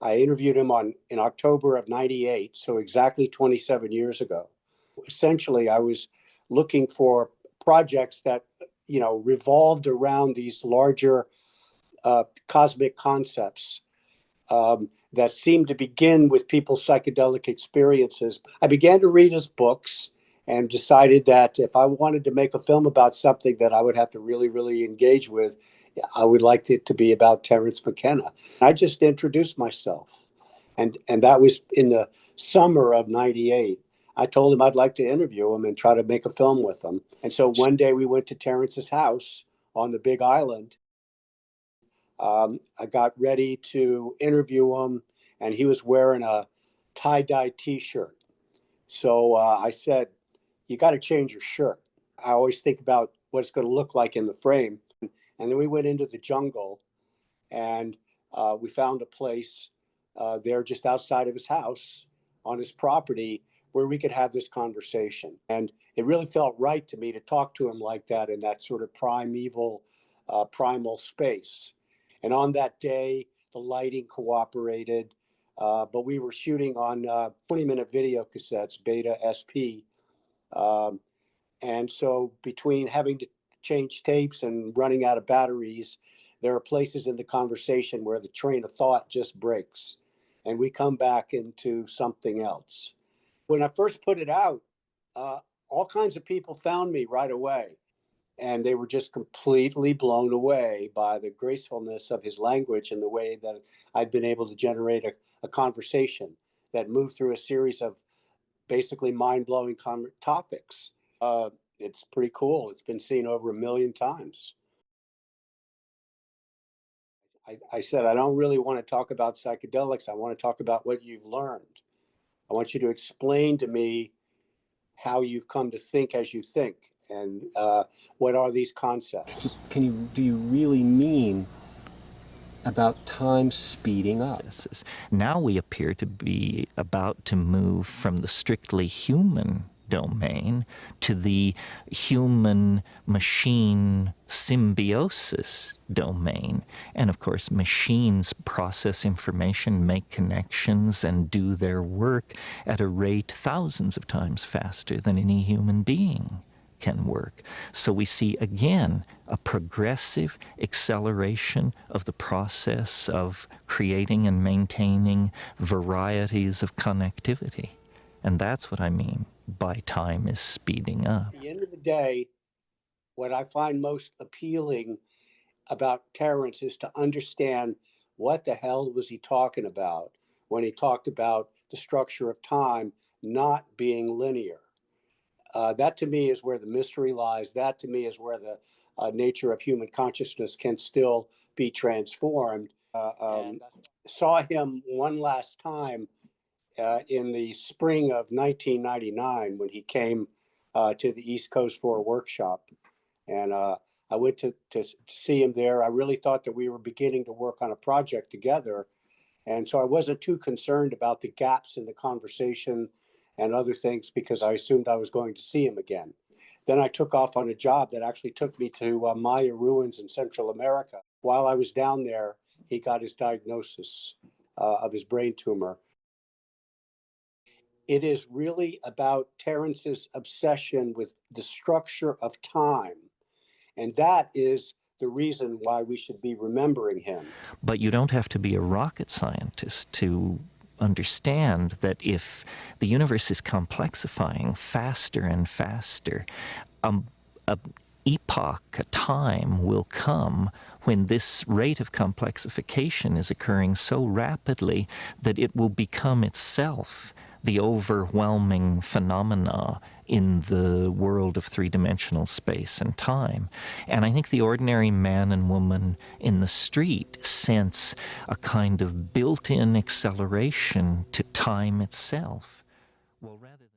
I interviewed him in October of '98, so exactly 27 years ago. Essentially, I was looking for projects that revolved around these larger cosmic concepts that seemed to begin with people's psychedelic experiences. I began to read his books and decided that if I wanted to make a film about something that I would have to really, really engage with, I would like it to be about Terence McKenna. I just introduced myself, and that was in the summer of '98. I told him I'd like to interview him and try to make a film with him. And so one day we went to Terence's house on the Big Island. I got ready to interview him, and he was wearing a tie-dye T-shirt. So I said, "You got to change your shirt." I always think about what it's going to look like in the frame. And then we went into the jungle, and we found a place there just outside of his house on his property where we could have this conversation. And it really felt right to me to talk to him like that in that sort of primeval, primal space. And on that day, the lighting cooperated, but we were shooting on 20-minute video cassettes, Beta SP. Um, and so between having to change tapes and running out of batteries, there are places in the conversation where the train of thought just breaks and we come back into something else. When I first put it out, uh, all kinds of people found me right away. And they were just completely blown away by the gracefulness of his language and the way that I'd been able to generate a conversation that moved through a series of basically mind-blowing topics. It's pretty cool. It's been seen over 1 million times. I said, I don't really want to talk about psychedelics. I want to talk about what you've learned. I want you to explain to me how you've come to think as you think, and what are these concepts. Do you really mean about time speeding up? Now we appear to be about to move from the strictly human domain to the human-machine symbiosis domain. And of course, machines process information, make connections, and do their work at a rate thousands of times faster than any human being can work. So we see again a progressive acceleration of the process of creating and maintaining varieties of connectivity. And that's what I mean by time is speeding up. At the end of the day, what I find most appealing about Terence is to understand what the hell was he talking about when he talked about the structure of time not being linear. That to me is where the mystery lies. That to me is where the nature of human consciousness can still be transformed. Saw him one last time in the spring of 1999 when he came to the East Coast for a workshop. And I went to see him there. I really thought that we were beginning to work on a project together. And so I wasn't too concerned about the gaps in the conversation and other things because I assumed I was going to see him again. Then I took off on a job that actually took me to Maya ruins in Central America. While I was down there, he got his diagnosis of his brain tumor. It is really about Terence's obsession with the structure of time. And that is the reason why we should be remembering him. But you don't have to be a rocket scientist to understand that if the universe is complexifying faster and faster, a epoch, a time will come when this rate of complexification is occurring so rapidly that it will become itself the overwhelming phenomena in the world of three-dimensional space and time. And I think the ordinary man and woman in the street sense a kind of built-in acceleration to time itself. Well, rather